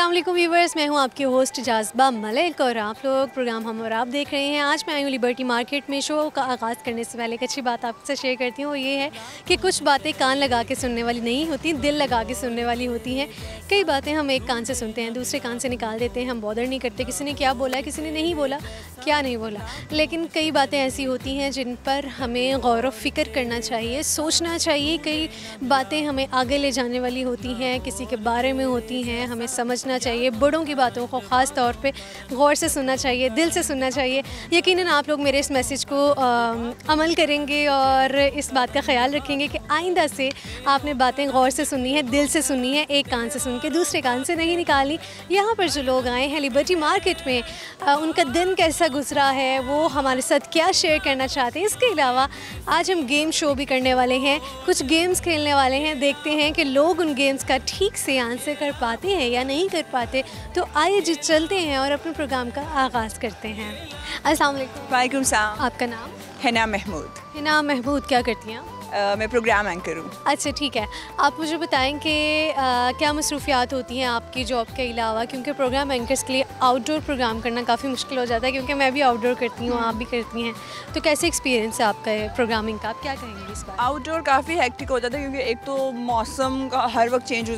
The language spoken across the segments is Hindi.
अस्सलाम वालेकुम व्यूवर्स, मैं हूं आपकी होस्ट जाज़बा मलिक और आप लोग प्रोग्राम हम और आप देख रहे हैं। आज मैं आई हूं लिबर्टी मार्केट में। शो का आगाज़ करने से पहले एक अच्छी बात आपसे शेयर करती हूँ, वो ये है कि कुछ बातें कान लगा के सुनने वाली नहीं होती, दिल लगा के सुनने वाली होती हैं। कई बातें हम एक कान से सुनते हैं, दूसरे कान से निकाल देते हैं, हम बॉदर नहीं करते किसी ने क्या बोला, किसी ने नहीं बोला, क्या नहीं बोला। लेकिन कई बातें ऐसी होती हैं जिन पर हमें गौर व फ़िक्र करना चाहिए, सोचना चाहिए। कई बातें हमें आगे ले जाने वाली होती हैं, किसी के बारे में होती हैं, हमें समझना चाहिए। बड़ों की बातों को ख़ास तौर पे गौर से सुनना चाहिए, दिल से सुनना चाहिए। यकीनन आप लोग मेरे इस मैसेज को अमल करेंगे और इस बात का ख़्याल रखेंगे कि आइंदा से आपने बातें गौर से सुननी है, दिल से सुननी है, एक कान से सुन के दूसरे कान से नहीं निकालनी। यहाँ पर जो लोग आए हैं लिबर्टी मार्केट में, उनका दिन कैसा गुजरा है, वो हमारे साथ क्या शेयर करना चाहते हैं। इसके अलावा आज हम गेम शो भी करने वाले हैं, कुछ गेम्स खेलने वाले हैं। देखते हैं कि लोग उन गेम्स का ठीक से आंसर कर पाते हैं या नहीं कर पाते। तो आइए जी चलते हैं और अपने प्रोग्राम का आगाज़ करते हैं। अस्सलाम वालेकुम। वालेकुम सलाम। आपका नाम? हिना महमूद। हिना महमूद, क्या करती हैं आप? मैं प्रोग्राम एंकर हूँ। अच्छा ठीक है, आप मुझे बताएं कि क्या मसरूफियात होती हैं आपकी जॉब के अलावा, क्योंकि प्रोग्राम एंकर्स के लिए आउटडोर प्रोग्राम करना काफ़ी मुश्किल हो जाता है, क्योंकि मैं भी आउटडोर करती हूँ, आप भी करती हैं। तो कैसे एक्सपीरियंस है आपका प्रोग्रामिंग का, आप क्या कहेंगे इस बार? आउटडोर काफ़ी हेक्टिक हो जाता है, क्योंकि एक तो मौसम का हर वक्त चेंज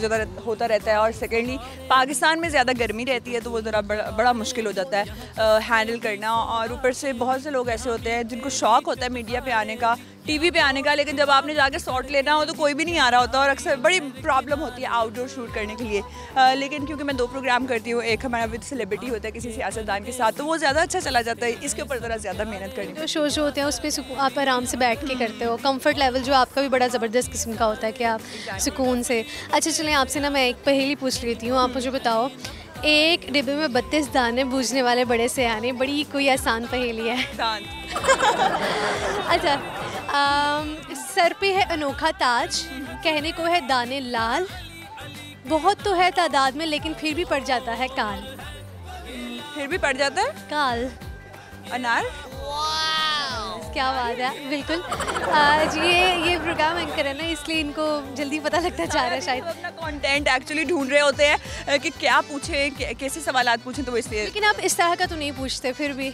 होता रहता है, और सेकेंडली पाकिस्तान में ज़्यादा गर्मी रहती है, तो वो ज़रा बड़ा मुश्किल हो जाता है हैंडल करना। और ऊपर से बहुत से लोग ऐसे होते हैं जिनको शौक़ होता है मीडिया पे आने का, टीवी पे आने का, लेकिन जब आपने जाके शॉट लेना हो तो कोई भी नहीं आ रहा होता, और अक्सर बड़ी प्रॉब्लम होती है आउटडोर शूट करने के लिए। लेकिन क्योंकि मैं 2 प्रोग्राम करती हूँ, एक हमारा विद सेलिब्रिटी होता है किसी सियासतदान के साथ, तो वो ज़्यादा अच्छा चला जाता है। इसके ऊपर ज़रा ज़्यादा मेहनत करनी। जो शो जो होते हैं उसमें आप आराम से बैठ के करते हो, कंफर्ट लेवल जो आपका भी बड़ा ज़बरदस्त किस्म का होता है कि आप सुकून से। अच्छा चलें, आपसे ना मैं एक पहेली पूछ लेती हूँ, आप मुझे बताओ। एक डिब्बे में 32 दाने बूझने वाले बड़े से आने, बड़ी कोई आसान पहेली है। अच्छा, सर पे है अनोखा ताज, कहने को है दाने लाल, बहुत तो है तादाद में लेकिन फिर भी पड़ जाता है काल। फिर भी पड़ जाता है काल। अनार। क्या बात है, बिल्कुल। आज ये प्रोग्राम एंकर है ना, इसलिए इनको जल्दी पता लगता जा रहा है शायद। अपना कंटेंट एक्चुअली ढूंढ रहे होते हैं कि क्या पूछें, कैसे सवाल पूछें, तो इसलिए। लेकिन आप इस तरह का तो नहीं पूछते फिर भी?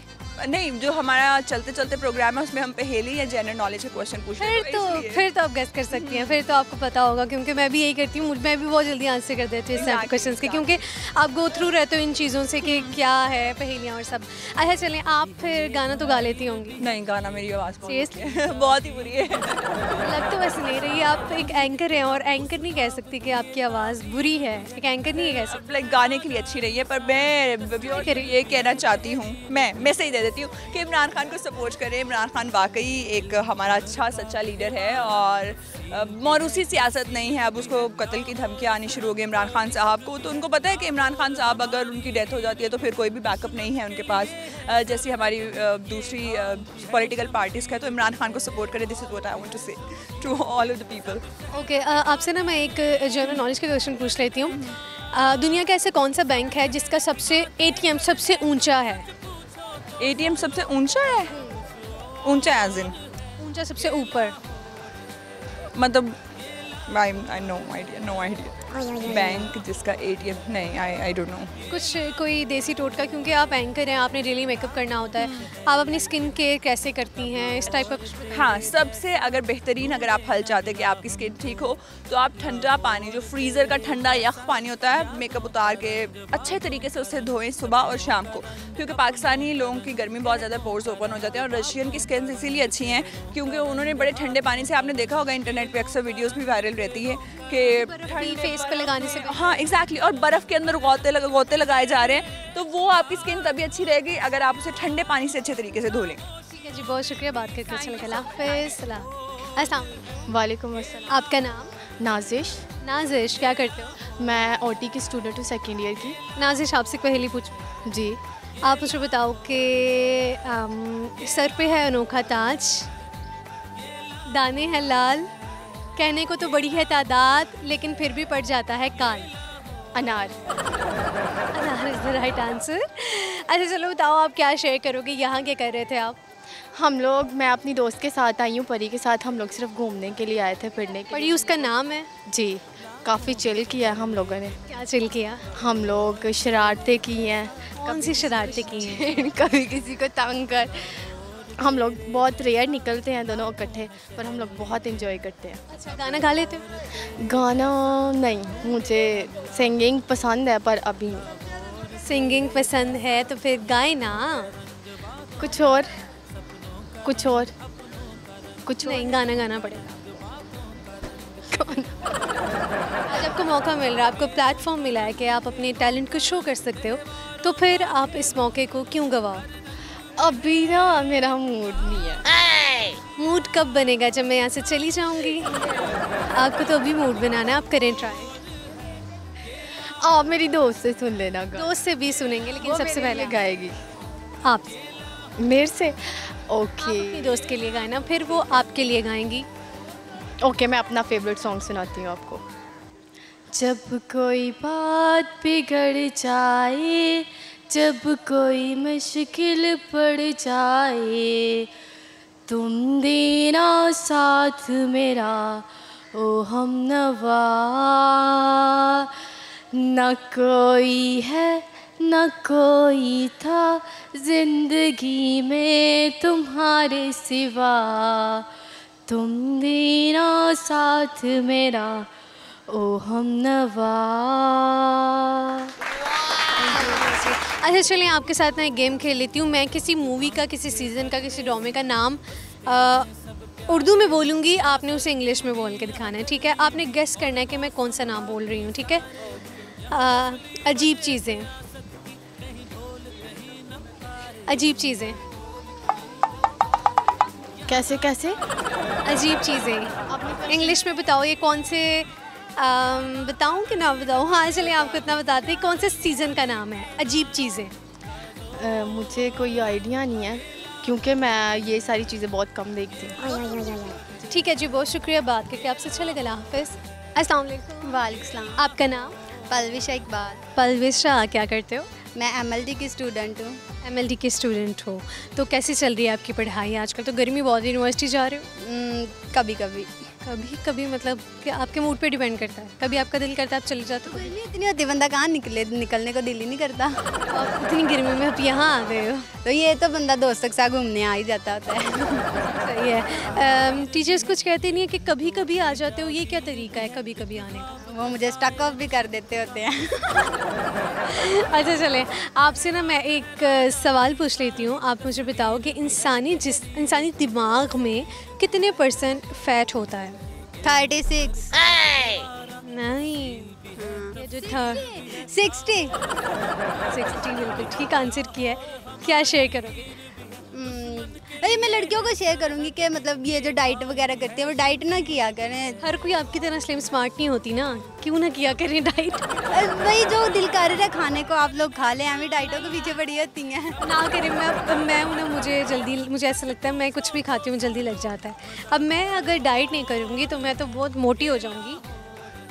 नहीं, जो हमारा चलते चलते प्रोग्राम है उसमें हम पहेली या जनरल नॉलेज के क्वेश्चन पूछते हैं, फिर तो आप गेस कर सकती हैं, फिर तो आपको पता होगा, क्योंकि मैं भी यही करती हूँ। मैं भी बहुत जल्दी आंसर कर देती हूँ इस क्वेश्चंस के, क्योंकि आप गो थ्रू रहते हो इन चीज़ों से कि क्या है पहेलियाँ और सब। अच्छा चलें, आप फिर गाना तो गा लेती होंगी? नहीं, गाना मेरी आवाज़ सीरियसली बहुत ही बुरी है। लग तो वैसे नहीं रही। आप एक एंकर हैं और एंकर नहीं कह सकती कि आपकी आवाज़ बुरी है, एक एंकर नहीं कह सकती। लाइक गाने के लिए अच्छी नहीं है, पर मैं ये कहना चाहती हूँ, मैं सही दे देती हूँ कि इमरान खान को सपोर्ट करें। इमरान खान वाकई एक हमारा अच्छा सच्चा लीडर है, और मौरूसी सियासत नहीं है। अब उसको कत्ल की धमकियाँ आनी शुरू हो गई इमरान खान साहब को, तो उनको पता है कि इमरान खान साहब अगर उनकी डेथ हो जाती है तो फिर कोई भी बैकअप नहीं है उनके पास, जैसी हमारी दूसरी पॉलिटिकल पार्टीज़ का है। तो इमरान खान को सपोर्ट करें, this is what I want to say to all of the people. Okay, आपसे ना मैं एक जनरल नॉलेज का क्वेश्चन पूछ लेती हूँ। दुनिया का ऐसा कौन सा बैंक है जिसका ATM सबसे ऊंचा है? ATM सबसे ऊंचा है? ऊंचा एज इन ऊंचा सबसे ऊपर, मतलब नो आइडिया। बैंक जिसका ATM नहीं, आई डोंट नो। कुछ कोई देसी टोटका, क्योंकि आप एंकर हैं, आपने डेली मेकअप करना होता है, आप अपनी स्किन केयर कैसे करती हैं, इस टाइप का कुछ? हाँ, सबसे अगर बेहतरीन, अगर आप हल चाहते हैं कि आपकी स्किन ठीक हो, तो आप ठंडा पानी, जो फ्रीज़र का ठंडा यख पानी होता है, मेकअप उतार के अच्छे तरीके से उससे धोएं सुबह और शाम को, क्योंकि पाकिस्तानी लोगों की गर्मी बहुत ज़्यादा, पोर्स ओपन हो जाते हैं। और रशियन की स्किन इसीलिए अच्छी हैं क्योंकि उन्होंने बड़े ठंडे पानी से, आपने देखा होगा इंटरनेट पर अक्सर वीडियोज़ भी वायरल रहती है कि फेस पे लगाने से। हाँ एग्जैक्टली, और बर्फ़ के अंदर गोते लगाए जा रहे हैं, तो वो आपकी स्किन तभी अच्छी रहेगी अगर आप उसे ठंडे पानी से अच्छे तरीके से धो लें। ठीक है जी, बहुत शुक्रिया, बात करके अच्छा लगा। अस्सलाम वालेकुम अस्सलाम। आपका नाम? नाजिश। नाजिश, क्या करते हो? मैं OT की स्टूडेंट हूँ, 2nd ईयर की। नाजिश, आपसे पहेली पूछ जी। आप मुझे बताओ कि सर पे है अनोखा ताज, दाने हैं लाल, कहने को तो बड़ी है तादाद लेकिन फिर भी पड़ जाता है काल। अनार। अनार इज़ द राइट आंसर। अच्छा चलो बताओ, आप क्या शेयर करोगे, यहाँ क्या कर रहे थे आप? मैं अपनी दोस्त के साथ आई हूँ, परी के साथ। हम लोग सिर्फ घूमने के लिए आए थे, फिरने के लिए। परी उसका नाम है? जी। काफ़ी चिल किया है हम लोगों ने। क्या चिल किया? हम लोग शरारतें की हैं। कौन सी शरारतें की हैं? कभी किसी को तंग कर। हम लोग बहुत रेयर निकलते हैं दोनों इकट्ठे, पर हम लोग बहुत इंजॉय करते हैं। अच्छा, गाना गा लेते हो? गाना नहीं, मुझे सिंगिंग पसंद है पर अभी नहीं। सिंगिंग पसंद है तो फिर गाए ना। कुछ और कुछ और कुछ और। नहीं, गाना गाना पड़ेगा। आज आपको मौका मिल रहा है, आपको प्लेटफॉर्म मिला है कि आप अपने टैलेंट को शो कर सकते हो, तो फिर आप इस मौके को क्यों गवाओ? अभी ना मेरा मूड नहीं है। मूड कब बनेगा? जब मैं यहाँ से चली जाऊँगी। आपको तो अभी मूड बनाना है, आप करें ट्राई। आप मेरी दोस्त से सुन लेना गा। दोस्त से भी सुनेंगे, लेकिन वो सबसे मेरे पहले लिए गाएगी। आप मेरे से? अपनी ओके दोस्त के लिए गाना, फिर वो आपके लिए गाएंगी। ओके, मैं अपना फेवरेट सॉन्ग सुनाती हूँ आपको। जब कोई बात बिगड़ जाए, जब कोई मुश्किल पड़ जाए, तुम देना साथ मेरा ओ हमनवा। न कोई है न कोई था जिंदगी में तुम्हारे सिवा, तुम देना साथ मेरा ओ हमनवा। अच्छा चलिए, आपके साथ मैं एक गेम खेल लेती हूँ। मैं किसी मूवी का, किसी सीज़न का, किसी ड्रामे का नाम उर्दू में बोलूँगी, आपने उसे इंग्लिश में बोल के दिखाना है, ठीक है? आपने गेस करना है कि मैं कौन सा नाम बोल रही हूँ, ठीक है? अजीब चीज़ें। अजीब चीज़ें। कैसे कैसे? अजीब चीज़ें इंग्लिश में बताओ, ये कौन से बताऊँ कि ना बताऊँ? हाँ चलिए, आपको इतना बताते हैं, कौन से सीज़न का नाम है अजीब चीज़ें? मुझे कोई आइडिया नहीं है, क्योंकि मैं ये सारी चीज़ें बहुत कम देखती हूँ। ठीक है जी, बहुत शुक्रिया बात करके आपसे। अच्छा लगा, हाफिज़। अस्सलाम वालेकुम। वालेकुम सलाम। आपका नाम? पलविशा इकबाल। पलविशा, क्या करते हो? मैं एमएलडी की स्टूडेंट हूँ। एमएलडी की स्टूडेंट हो, तो कैसी चल रही है आपकी पढ़ाई? आजकल तो गर्मी बहुत है, यूनिवर्सिटी जा रहे हो? कभी कभी। कभी कभी मतलब कि आपके मूड पे डिपेंड करता है? कभी आपका दिल करता है आप चले जाते हो? गर्मी इतनी होती है, बंदा कहाँ निकलने को दिल ही नहीं करता। आप इतनी गर्मी में आप यहाँ आ गए हो, तो ये तो बंदा दोस्तों के साथ घूमने आ ही जाता होता है। सही है। टीचर्स कुछ कहते नहीं है कि कभी कभी आ जाते हो? ये क्या तरीका है कभी कभी आने का? वो मुझे स्टक ऑफ भी कर देते होते हैं। अच्छा चले, आपसे ना मैं एक सवाल पूछ लेती हूँ। आप मुझे बताओ कि इंसानी दिमाग में कितने % फैट होता है? 36। नहीं, ये जो था 60। 60 बिल्कुल ठीक आंसर किया है। क्या शेयर करोगे? अरे मैं लड़कियों को शेयर करूँगी कि मतलब ये जो डाइट वगैरह करती है वो डाइट ना किया करें। हर कोई आपकी तरह स्लिम स्मार्ट नहीं होती ना, क्यों ना किया करें डाइट। वही जो दिल कर रहा है खाने को आप लोग खा लें, हमें डाइटों के पीछे पड़ी होती हैं। ना करें। मैं हूँ ना, मुझे ऐसा लगता है मैं कुछ भी खाती हूँ जल्दी लग जाता है। अब मैं अगर डाइट नहीं करूँगी तो मैं तो बहुत मोटी हो जाऊँगी।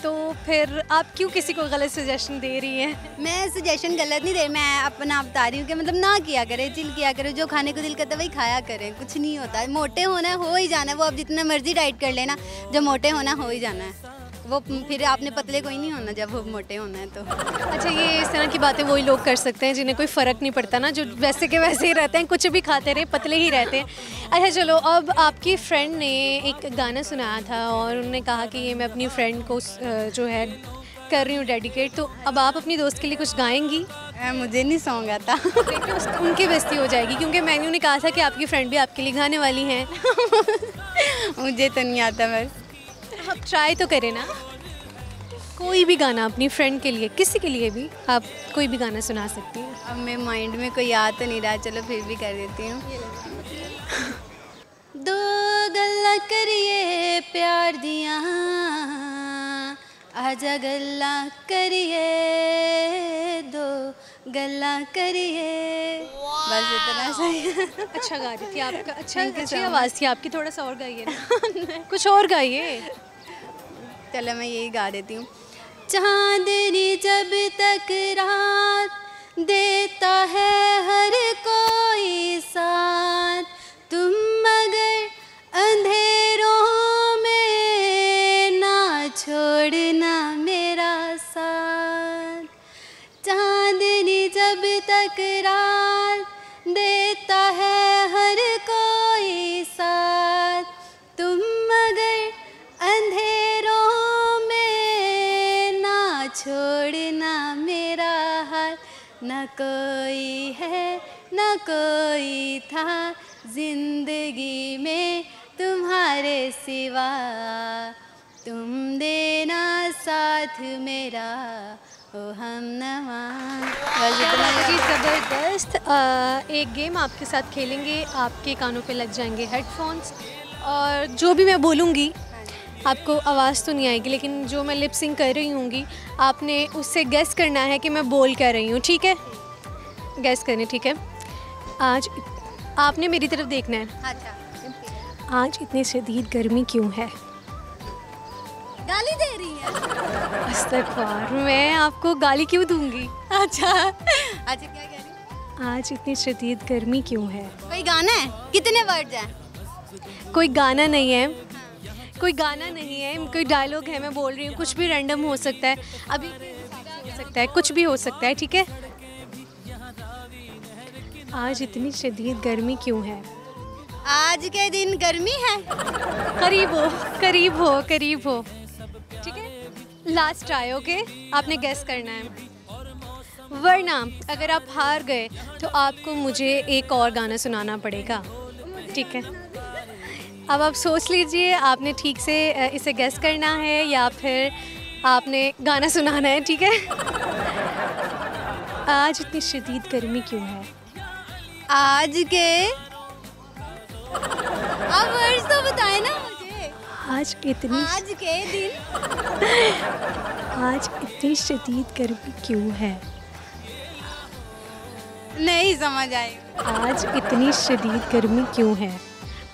तो फिर आप क्यों किसी को गलत सजेशन दे रही हैं? मैं सजेशन गलत नहीं दे रही, मैं अपना बता रही हूँ कि मतलब ना किया करे, चिल किया करे, जो खाने को दिल करता है वही खाया करें, कुछ नहीं होता है। मोटे होना है, हो ही जाना है, वो अब जितना मर्जी डाइट कर लेना, जब मोटे होना हो ही जाना है। वो फिर आपने पतले कोई नहीं होना जब वो मोटे होना है तो। अच्छा, ये इस तरह की बातें वही लोग कर सकते हैं जिन्हें कोई फ़र्क नहीं पड़ता ना, जो वैसे के वैसे ही रहते हैं, कुछ भी खाते रहे, पतले ही रहते हैं। अच्छा चलो, अब आपकी फ्रेंड ने एक गाना सुनाया था और उन्होंने कहा कि ये मैं अपनी फ्रेंड को जो है कर रही हूँ डेडिकेट, तो अब आप अपनी दोस्त के लिए कुछ गाएंगी? मुझे नहीं सॉन्ग आता। देखिए उनकी बेइज्जती हो जाएगी, क्योंकि मैंने उन्हें कहा था कि आपकी फ्रेंड भी आपके लिए गाने वाली हैं। मुझे तो नहीं आता, बस आप ट्राई तो करें ना, कोई भी गाना अपनी फ्रेंड के लिए, किसी के लिए भी आप कोई भी गाना सुना सकती हैं। अब मेरे माइंड में कोई याद तो नहीं रहा, चलो फिर भी कर देती हूँ। दो गल्ला करिए प्यार दिया, आजा गल्ला करिए, दो गल्ला करिए, बस इतना सही है। अच्छा गा रही थी आपका, अच्छी आवाज़ थी आपकी, थोड़ा सा और गाइए ना। कुछ और गाइए। चलो मैं यही गा देती हूँ। चांदनी जब तक रात देता है हर कोई साथ, तुम मगर अंधेरों में ना छोड़ना जब तकरार देता है हर कोई साथ, तुम मगर अंधेरों में ना छोड़ना मेरा हाथ। न कोई है न कोई था जिंदगी में तुम्हारे सिवा, तुम देना साथ मेरा ओ हमनवा। जी ज़बरदस्त। एक गेम आपके साथ खेलेंगे, आपके कानों पे लग जाएंगे हेडफोन्स और जो भी मैं बोलूँगी आपको आवाज़ तो नहीं आएगी, लेकिन जो मैं लिप सिंक कर रही हूँगी आपने उससे गेस करना है कि मैं बोल क्या रही हूँ, ठीक है? गेस करने, ठीक है? आज आपने मेरी तरफ देखना है। अच्छा, आज इतनी शदीद गर्मी क्यों है? गाली दे रही है? अस्तगफार, मैं आपको गाली क्यों दूंगी? अच्छा अच्छा, क्या कह रही? आज इतनी शदीद गर्मी क्यों है? कोई गाना है? कितने वर्ड्स हैं? कोई गाना नहीं है, कोई गाना नहीं है, कोई डायलॉग है, मैं बोल रही हूँ, कुछ भी रैंडम हो सकता है, अभी हो सकता है, कुछ भी हो सकता है, ठीक है? आज इतनी शदीद गर्मी क्यों है? आज के दिन गर्मी है? करीब हो, करीब हो, करीब हो, ठीक है? Last try, okay? आपने गेस करना है, वरना अगर आप हार गए तो आपको मुझे एक और गाना सुनाना पड़ेगा, ठीक है? अब आप सोच लीजिए आपने ठीक से इसे गेस करना है या फिर आपने गाना सुनाना है, ठीक है? आज इतनी शदीद गर्मी क्यों है? आज के आप वर्ड्स तो बताए ना मुझे। आज के दिन आज इतनी शदीद गर्मी क्यों है? नहीं समझ आई। आज इतनी शदीद गर्मी क्यों है?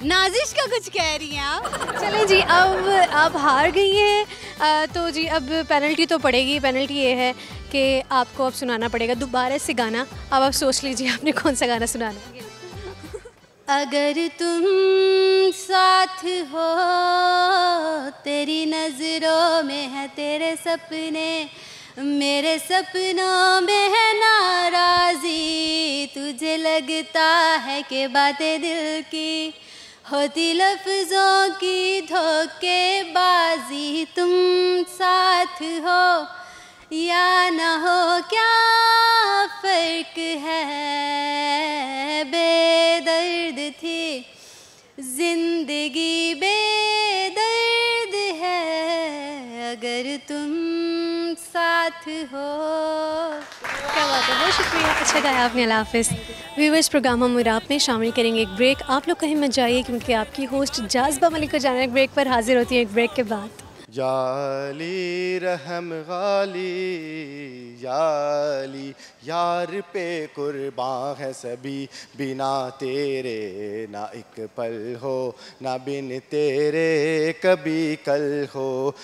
नाजिश का कुछ कह रही हैं आप? चले जी, अब आप हार गई हैं तो जी अब पेनल्टी तो पड़ेगी। पेनल्टी ये है कि आपको अब सुनाना पड़ेगा दोबारा से गाना। अब आप सोच लीजिए आपने कौन सा गाना सुनाना है। अगर तुम साथ हो, तेरी नज़रों में है तेरे सपने, मेरे सपनों में है नाराज़ी, तुझे लगता है कि बातें दिल की होती लफ्ज़ों की धोखेबाजी। तुम साथ हो या न हो क्या फ़र्क है, बेदर्द थी ज़िंदगी बेदर्द है, अगर तुम साथ हो। क्या बात है, बहुत शुक्रिया, अच्छा गाया आपने, अल्लाह हाफ़िज़। व्यूअर्स, प्रोग्राम हम और आप में शामिल करेंगे एक ब्रेक। आप लोग कहीं मत जाइए क्योंकि आपकी होस्ट जाज़बा मलिक को जाना है ब्रेक पर, हाजिर होती है एक ब्रेक के बाद। जाली रहम गाली जाली यार पे कुर्बान है सभी, बिना तेरे ना एक पल हो, ना बिन तेरे कभी कल हो।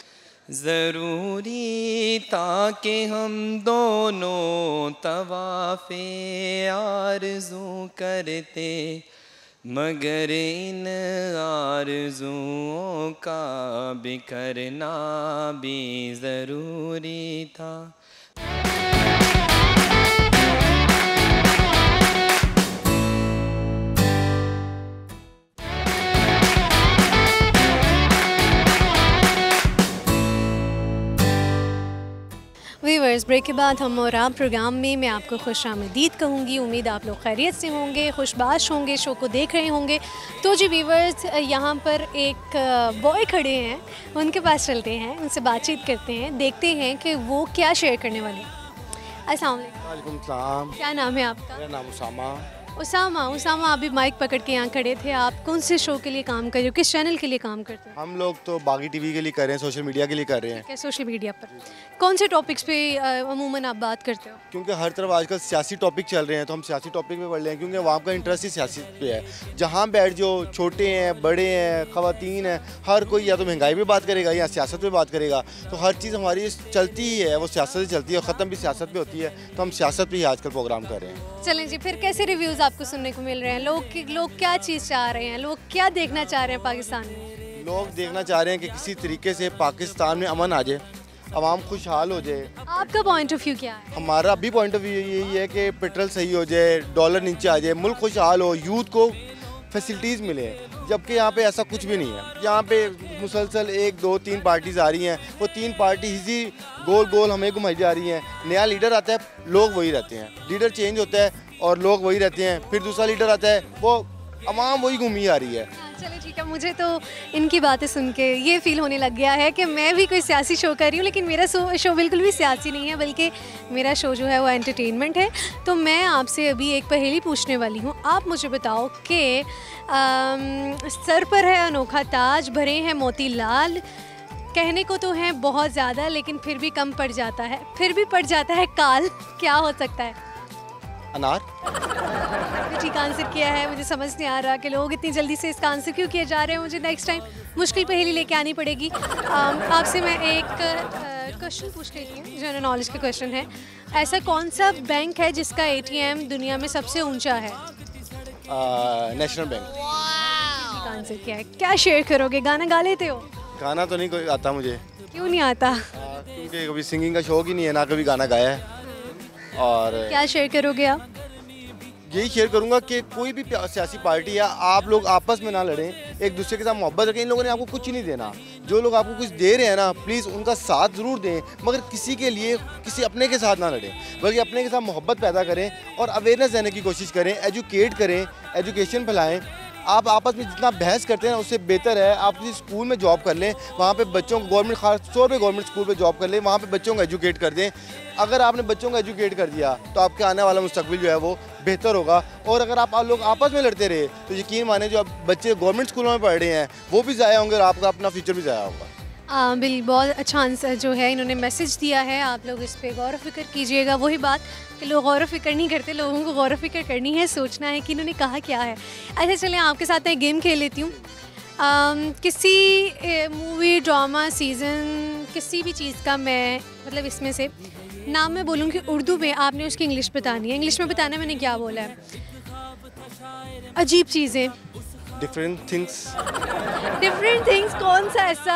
ज़रूरी ताकि हम दोनों तवाफ़े आरज़ू करते, मगर इन आरज़ुओं का बिखरना भी ज़रूरी था। व्यूअर्स, ब्रेक के बाद हम और आप प्रोग्राम में मैं आपको खुशामदीद कहूँगी। उम्मीद आप लोग खैरियत से होंगे, खुशबाश होंगे, शो को देख रहे होंगे। तो जी व्यूअर्स, यहाँ पर एक बॉय खड़े हैं, उनके पास चलते हैं, उनसे बातचीत करते हैं, देखते हैं कि वो क्या शेयर करने वाले हैं। अस्सलाम वालेकुम। सलाम। क्या नाम है आपका? मेरा नाम उसामा। उसामा, आप भी माइक पकड़ के यहाँ खड़े थे। आप कौन से शो के लिए काम कर रहे हो, किस चैनल के लिए काम करते हैं? हम लोग तो बागी टीवी के लिए कर रहे हैं, सोशल मीडिया के लिए कर रहे हैं। क्या सोशल मीडिया पर कौन से टॉपिक्स पे अमूमन आप बात करते हो? क्योंकि हर तरफ आजकल सियासी टॉपिक चल रहे हैं, तो हम सियासी टॉपिक पे बढ़ रहे हैं, क्योंकि वहाँ का इंटरेस्ट ही सियासी पे है। जहाँ बैठ जो छोटे हैं, बड़े हैं, ख़वातीन हैं, हर कोई या तो महंगाई पे बात करेगा या सियासत पे बात करेगा। तो हर चीज़ हमारी चलती ही है, वो सियासत से चलती है और ख़त्म भी सियासत पे होती है। तो हम सियासत पे ही आजकल प्रोग्राम कर रहे हैं। चलें जी, फिर कैसे रिव्यूज़ आपको सुनने को मिल रहे हैं? लोग क्या चीज़ चाह रहे हैं, लोग क्या देखना चाह रहे हैं पाकिस्तान में? लोग देखना चाह रहे हैं कि किसी तरीके से पाकिस्तान में अमन आ जाए, आवाम खुशहाल हो जाए। आपका पॉइंट ऑफ व्यू क्या है? हमारा भी पॉइंट ऑफ व्यू यही है कि पेट्रोल सही हो जाए, डॉलर नीचे आ जाए, मुल्क खुशहाल हो, यूथ को फैसिलिटीज़ मिले। जबकि यहाँ पे ऐसा कुछ भी नहीं है। यहाँ पे मुसलसल 1 2 3 पार्टीज आ रही हैं, वो 3 पार्टी ही गोल गोल हमें घुमाई जा रही हैं। नया लीडर आता है, लोग वही रहते हैं, लीडर चेंज होता है और लोग वही रहते हैं, फिर दूसरा लीडर आता है, वो अवाम वही घूमी आ रही है। चलिए ठीक है, मुझे तो इनकी बातें सुन के ये फील होने लग गया है कि मैं भी कोई सियासी शो कर रही हूँ, लेकिन मेरा शो बिल्कुल भी सियासी नहीं है, बल्कि मेरा शो जो है वो एंटरटेनमेंट है। तो मैं आपसे अभी एक पहेली पूछने वाली हूँ। आप मुझे बताओ कि सर पर है अनोखा ताज, भरे हैं मोती लाल, कहने को तो है बहुत ज़्यादा, लेकिन फिर भी कम पड़ जाता है, फिर भी पड़ जाता है काल। क्या हो सकता है? अनार। ठीक आंसर किया है। मुझे समझ नहीं आ रहा कि लोग इतनी जल्दी से इसका आंसर क्यों किया जा रहे हैं। मुझे नेक्स्ट टाइम मुश्किल पहेली लेके आनी पड़ेगी। आपसे मैं एक क्वेश्चन पूछ लेती हूँ, जनरल नॉलेज का क्वेश्चन है। ऐसा कौन सा बैंक है जिसका ATM दुनिया में सबसे ऊंचा है? National bank. ठीक आंसर किया है। क्या शेयर करोगे? गाना गा लेते हो? गाना तो नहीं कोई आता मुझे। क्यों नहीं आता? क्योंकि कभी सिंगिंग का शौक ही नहीं है, ना कभी गाना गाया है। और क्या शेयर करोगे आप? यही शेयर करूंगा कि कोई भी सियासी पार्टी या आप लोग आपस में ना लड़ें, एक दूसरे के साथ मोहब्बत रखें। इन लोगों ने आपको कुछ नहीं देना। जो लोग आपको कुछ दे रहे हैं ना, प्लीज़ उनका साथ ज़रूर दें, मगर किसी के लिए किसी अपने के साथ ना लड़ें, बल्कि अपने के साथ मोहब्बत पैदा करें और अवेयरनेस देने की कोशिश करें, एजुकेट करें, एजुकेशन फैलाएँ। आप आपस में जितना बहस करते हैं उससे बेहतर है आप किसी स्कूल में जॉब कर लें, वहाँ पे बच्चों को गवर्नमेंट खास तौर पे गवर्नमेंट स्कूल पे जॉब कर लें, वहाँ पे बच्चों को एजुकेट कर दें। अगर आपने बच्चों को एजुकेट कर दिया तो आपके आने वाला मुस्तकबिल जो है वो बेहतर होगा। और अगर आप लोग आपस में लड़ते रहे तो यकीन माने जो अब बच्चे गवर्नमेंट स्कूलों में पढ़ रहे हैं वो भी ज़ाया होंगे और आपका अपना फ्यूचर भी ज़ाया होगा। बिल बहुत अच्छा आंसर जो है इन्होंने मैसेज दिया है। आप लोग इस पे गौर फिक्र कीजिएगा। वही बात कि लोग गौर फिक्र नहीं करते, लोगों को गौर फिक्र करनी है, सोचना है कि इन्होंने कहा क्या है। अच्छा चलें आपके साथ मैं गेम खेल लेती हूँ। किसी मूवी, ड्रामा, सीज़न, किसी भी चीज़ का मैं मतलब इसमें से नाम मैं बोलूँगी उर्दू में, आपने उसकी इंग्लिश बतानी है। इंग्लिश में बताना मैंने क्या बोला है? अजीब चीज़ें। Different things. डिफरेंट थिंग्स कौन सा ऐसा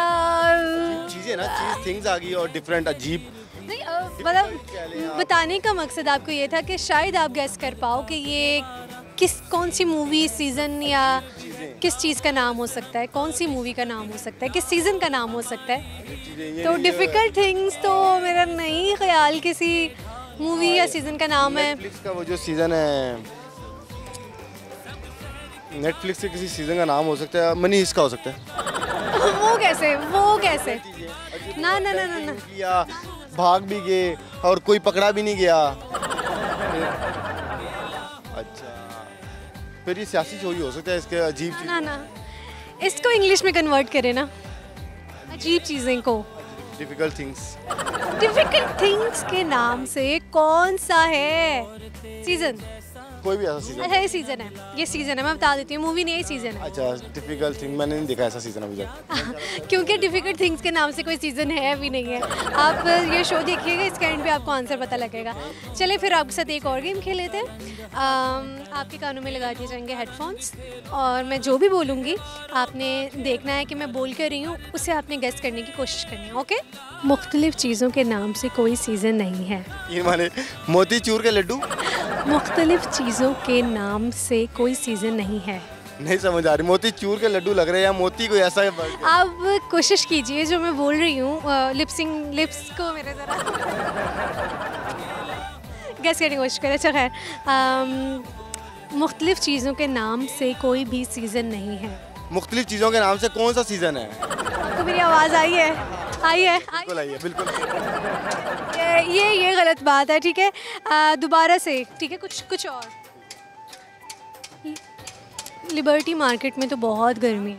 चीज़ें ना, चीज़ थिंग्स आ गई और डिफरेंट अजीब नहीं, मतलब बताने का मकसद आपको ये था कि शायद आप गेस कर पाओ कि ये कौन सी मूवी, सीज़न या किस चीज़ का नाम हो सकता है, कौन सी मूवी का नाम हो सकता है, किस सीज़न का नाम हो सकता है। तो डिफ़िकल्ट थिंग्स तो मेरा नहीं ख्याल किसी मूवी या सीज़न का नाम है। नेटफ्लिक्स का वो जो सीज़न है, नेटफ्लिक्स के किसी सीज़न का नाम हो सकता है। मनी हिस्ट का हो सकता है। वो कैसे ना ना ना ना ना किया, भाग भी गए और कोई पकड़ा भी नहीं गया। अच्छा, फिर ये सियासी शो ही हो सकता है। इसके अजीब चीज़ ना ना इसको इंग्लिश में कन्वर्ट करें ना, अजीब चीज़ें को। Difficult things. डिफिकल्ट थिंग्स के नाम से कौन सा है सीज़न? कोई भी ऐसा सीज़न। अच्छा ये सीज़न है, ये सीज़न है, मैं बता देती हूँ, मूवी नहीं है, सीज़न है। अच्छा, डिफिकल्ट थिंग मैंने नहीं देखा ऐसा सीज़न अभी तक। क्योंकि डिफिकल्ट थिंग्स के नाम से कोई सीज़न है भी नहीं है। आप ये शो देखिएगा, इसके एंड पे आपको आंसर पता लगेगा। चलिए फिर आपके साथ एक और गेम खेल लेते हैं। आपके कानों में लगा दिए जाएंगे हेडफोन्स और मैं जो भी बोलूँगी आपने देखना है कि मैं बोल कर रही हूँ, उसे आपने गेस करने की कोशिश करनी है। ओके? मुख्तलिफ चीज़ों के नाम से कोई सीज़न नहीं है। ये माने मोतीचूर के लड्डू। मुख्तलिफ चीज़ों के नाम से कोई सीज़न नहीं है। नहीं समझ आ रही। मोतीचूर के लड्डू लग रहे हैं या मोती कोई ऐसा है? आप कोशिश कीजिए जो मैं बोल रही हूँ, लिप्स को मेरे ज़रा गैस करने की कोशिश करें। अच्छा खैर, मुख्तलिफ चीज़ों के नाम से कोई भी सीज़न नहीं है। मुख्तलिफ चीज़ों के नाम से कौन सा सीज़न है? आपको मेरी आवाज़ आई है? बिल्कुल आई है, बिल्कुल। ये गलत बात है, ठीक है? दोबारा से, ठीक है? कुछ और। लिबर्टी मार्केट में तो बहुत गर्मी है।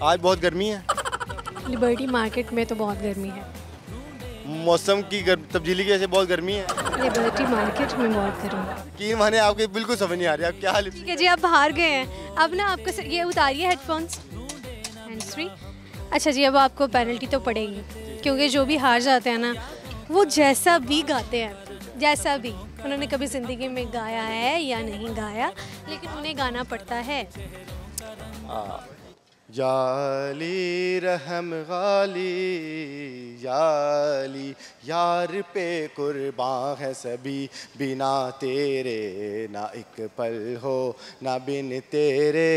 आज बहुत गर्मी है। लिबर्टी मार्केट में तो बहुत गर्मी है। मौसम की तब्दीली की वजह से बहुत गर्मी है। लिबर्टी मार्केट में बहुत गर्मी है। कि माने आपके बिल्कुल समझ नहीं आ रही आप क्या हाल। ठीक है जी, आप हार गए हैं। अब ना आपको ये उतारिए हेडफोन्स, हैंड्स फ्री। अच्छा जी, अब आपको पेनल्टी तो पड़ेगी, क्योंकि जो भी हार जाते हैं ना वो जैसा भी गाते हैं, जैसा भी उन्होंने कभी ज़िंदगी में गाया है या नहीं गाया, लेकिन उन्हें गाना पड़ता है। याली रहम गाली याली, यार पे कुर्बान है सभी, बिना तेरे ना एक पल हो, ना बिन तेरे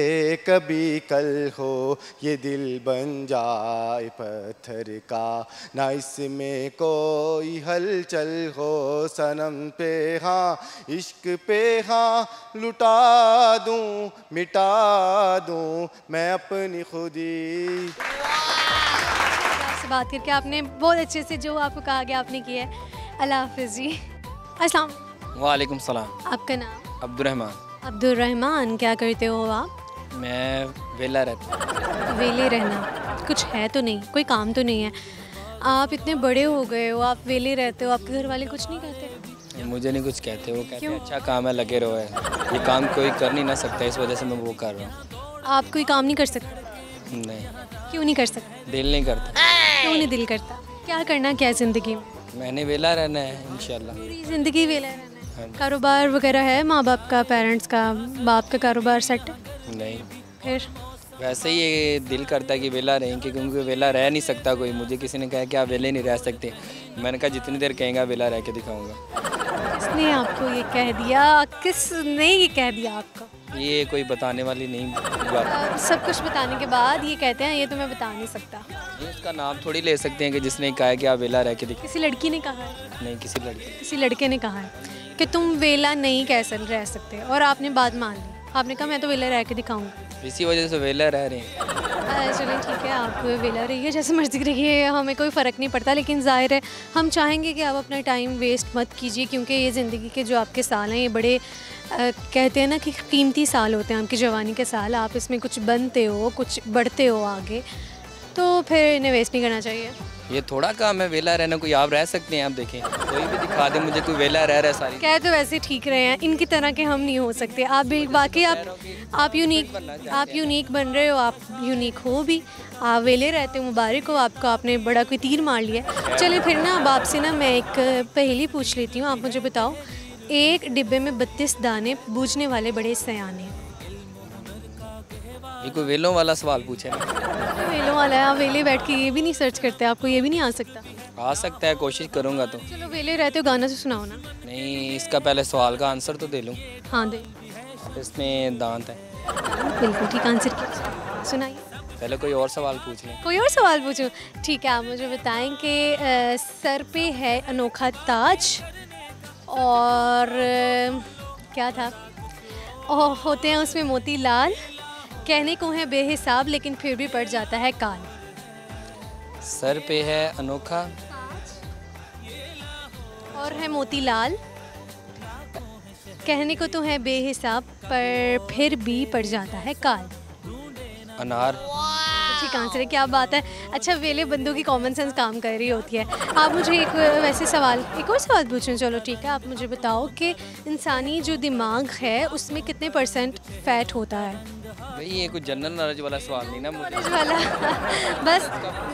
कभी कल हो। ये दिल बन जाए पत्थर का, ना इसमें कोई हलचल हो। सनम पे हाँ इश्क पे हाँ, लुटा दूँ मिटा दूँ मैं अपनी खुदी। आपसे बात करके आपने बहुत अच्छे से जो आपको कहा गया आपने किया है। अल्लाह हाफिज़ जी। अस्सलाम। वालेकुम सलाम। आपका नाम? अब्दुर्रहमान। अब्दुर्रहमान। क्या करते हो आप? मैं वेला रहता हूँ। वेले रहना कुछ है तो नहीं, कोई काम तो नहीं है? आप इतने बड़े हो गए हो, आप वेले रहते हो, आपके घर वाले कुछ नहीं कहते? मुझे नहीं कुछ कहते, वो कहते क्यों? हैं अच्छा काम है लगे रहो है, ये काम कोई कर नहीं ना सकता, इस वजह से मैं वो कर रहा हूँ। आप कोई काम नहीं कर सकते? नहीं, क्यों नहीं कर सकते? दिल नहीं करता। क्यों नहीं दिल करता? क्या करना क्या है ज़िंदगी में? मैंने वेला रहना है इंशाल्लाह। पूरी ज़िंदगी वेला रहना हाँ है? जी। कारोबार वगैरह है माँ बाप का, पेरेंट्स का? बाप का कारोबार सेट है? नहीं, फिर वैसे ही ये दिल करता है कि वेला रहेंगे, क्योंकि वेला रह नहीं सकता कोई। मुझे किसी ने कहा कि आप वेले नहीं रह सकते, मैंने कहा जितनी देर कहेंगे वेला रह के दिखाऊंगा। किसने आपको ये कह दिया? किसने ये कह दिया आपको? ये कोई बताने वाली नहीं बात। सब कुछ बताने के बाद ये कहते हैं ये तो मैं बता नहीं सकता। ये उसका नाम थोड़ी ले सकते हैं कि जिसने कहा है कि आप वेला रह के दिखाओ। किसी लड़की ने कहा है? नहीं, किसी लड़के। किसी लड़के ने कहा है कि तुम वेला नहीं कैसे रह सकते, और आपने बात मान ली। आपने कहा मैं तो वेला रह के दिखाऊंगा। इसी वजह से वेला रह रहे हैं। चलिए ठीक है, आप वेला रहिए, जैसे मर्जी रहिए, हमें कोई फ़र्क नहीं पड़ता। लेकिन ज़ाहिर है हम चाहेंगे कि आप अपना टाइम वेस्ट मत कीजिए, क्योंकि ये ज़िंदगी के जो आपके साल हैं ये बड़े कहते हैं ना कि कीमती साल होते हैं, आपकी जवानी के साल। आप इसमें कुछ बनते हो, कुछ बढ़ते हो आगे, तो फिर इन्हें वेस्ट नहीं करना चाहिए। ये थोड़ा काम है वेला रहना, कोई आप रह सकते हैं? आप देखें कोई भी दिखा दे मुझे कोई वेला रह रहा है सारी। कह तो वैसे ठीक रहे हैं, इनकी तरह के हम नहीं हो सकते। आप बाकी आप यूनिक बन रहे हो, आप यूनिक हो भी। आप वेले रहते हो, मुबारक हो आपको, आपने बड़ा कोई तीर मार लिया। चलिए फिर ना अब आपसे ना मैं एक पहेली पूछ लेती हूँ। आप मुझे बताओ, एक डिब्बे में 32 दाने, बूझने वाले बड़े सयाने। ये कोई वेलों वाला सवाल पूछे ना? वेलों वाला है? आप वेले बैठ के ये भी नहीं सर्च करते? आपको ये भी नहीं आ सकता? आ सकता है, कोशिश करूँगा तो। चलो वेले रहते हो, गाना तो सुनाओ ना। नहीं, इसका पहले सवाल का आंसर तो दे लूँ। हाँ दे। इसमें दांत है। बिल्कुल ठीक आंसर किया, सुनाइए। पहले कोई और सवाल पूछ लें। कोई और सवाल पूछूं? ठीक है, आप मुझे बताएं कि सर पे है अनोखा ताज, और क्या था, और होते हैं उसमें मोती लाल, कहने को है बेहिसाब लेकिन फिर भी पड़ जाता है काल। सर पे है अनोखा और है मोती लाल, कहने को तो है बेहिसाब पर फिर भी पड़ जाता है काल। अनार। ठीक आंसर है, क्या बात है। अच्छा, वेले बंदों की कॉमन सेंस काम कर रही होती है। आप मुझे एक वैसे सवाल, एक और सवाल पूछूं? चलो ठीक है, आप मुझे बताओ कि इंसानी जो दिमाग है उसमें कितने % फैट होता है? भाई ये कुछ जनरल नॉलेज वाला सवाल नहीं ना मुझे। नॉलेज वाला बस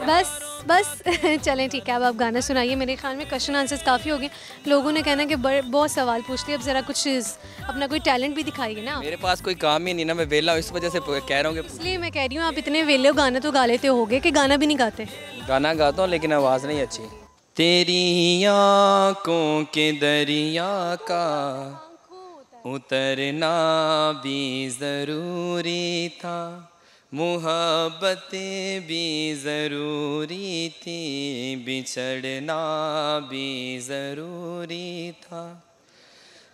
बस बस चलें ठीक है, अब आप गाना सुनाइए। मेरे ख्याल में क्वेश्चन आंसर्स काफ़ी हो गए। लोगों ने कहना कि बहुत सवाल पूछ लिए, अब ज़रा कुछ अपना कोई टैलेंट भी दिखाइए ना। मेरे पास कोई काम ही नहीं ना, मैं वेला हूँ, इस वजह से कह रहा हूँ कि इसलिए मैं कह रही हूँ, आप इतने वेले हो, गाना तो गा लेते होगे कि गाना भी नहीं गाते? गाना गाता हूँ लेकिन आवाज़ नहीं अच्छी। तेरी आँखों के दरिया का उतरना भी ज़रूरी था, मुहब्बतें भी ज़रूरी थी, बिछड़ना भी ज़रूरी था।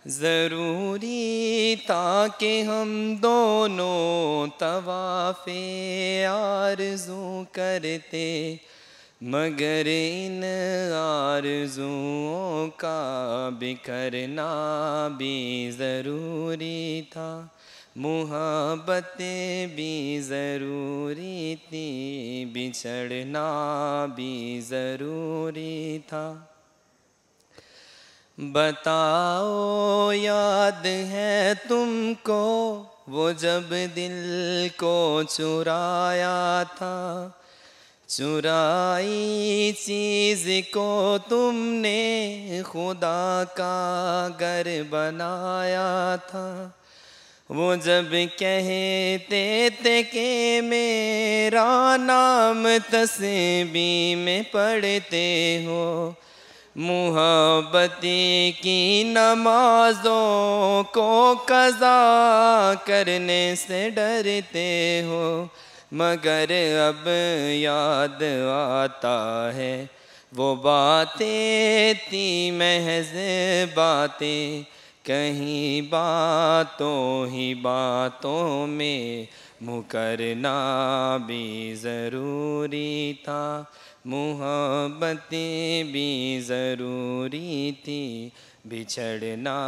ज़रूरी था कि हम दोनों तवाफ़े आरज़ू करते, मगर इन आरज़ुओं का बिखरना भी ज़रूरी था, मुहब्बतें भी ज़रूरी थी, बिछड़ना भी ज़रूरी था। बताओ याद है तुमको वो जब दिल को चुराया था, चुराई चीज़ को तुमने खुदा का घर बनाया था, वो जब कहते थे कि मेरा नाम तस्बीह में पढ़ते हो, मुहब्बती की नमाजों को कज़ा करने से डरते हो, मगर अब याद आता है वो बातें थी महज़ बातें, कहीं बातों ही बातों में मुकरना भी ज़रूरी था, मुहब्बतें भी ज़रूरी थी, बिछड़ना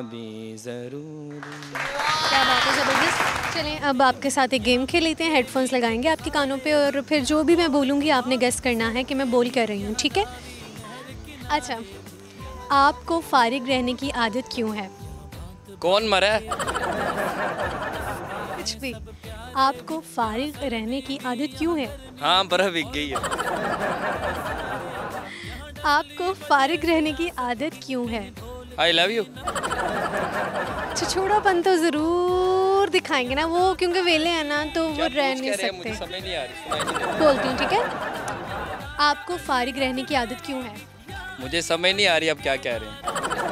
भी ज़रूरी। क्या बात है, ज़बरदस्त। चलें अब आपके साथ एक गेम खेल लेते हैं। हेडफोन्स लगाएंगे आपके कानों पे और फिर जो भी मैं बोलूँगी आपने गेस करना है कि मैं बोल कर रही हूँ, ठीक है? अच्छा, आपको फारिग रहने की आदत क्यों है? कौन मरा है? कुछ भी। आपको फारिग रहने की आदत क्यों है? हाँ, बर्फ़ बिक गई है। आपको फारिग रहने की आदत क्यों है? I love you. छिछोड़ापन तो ज़रूर दिखाएंगे ना वो, क्योंकि वेले हैं ना तो वो रह नहीं सकते। मुझे समझ नहीं आ रही। बोलती हूँ, ठीक है? आपको फारिग रहने की आदत क्यों है? मुझे समझ नहीं आ रही अब क्या कह रहे हैं।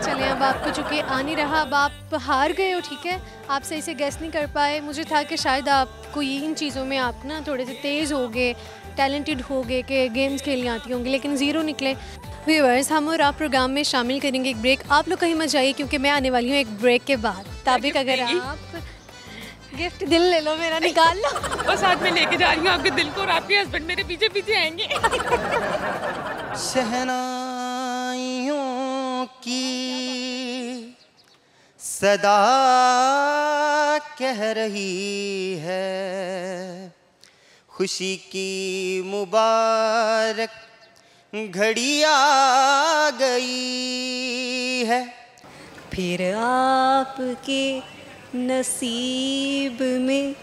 चलिए, अब आपको चूँकि आ नहीं रहा, अब आप हार गए हो, ठीक है? आप सही से गेस नहीं कर पाए। मुझे था कि शायद आपको इन चीज़ों में आप ना थोड़े से तेज़ होगे, टैलेंटेड होगे, कि गेम्स खेलनी आती होंगी, लेकिन ज़ीरो निकले। व्यूअर्स, हम और आप प्रोग्राम में शामिल करेंगे एक ब्रेक। आप लोग कहीं मत जाइए क्योंकि मैं आने वाली हूँ एक ब्रेक के बाद। ताबिक, अगर आप गिफ्ट दिल ले लो, मेरा निकाल लो। और साथ में लेके जा रही हूँ आपके दिल को, और आपके हस्बैंड मेरे पीछे पीछे आएंगे। शहनाइयों की सदा कह रही है, खुशी की मुबारक घड़ी आ गई है। फिर आपके नसीब में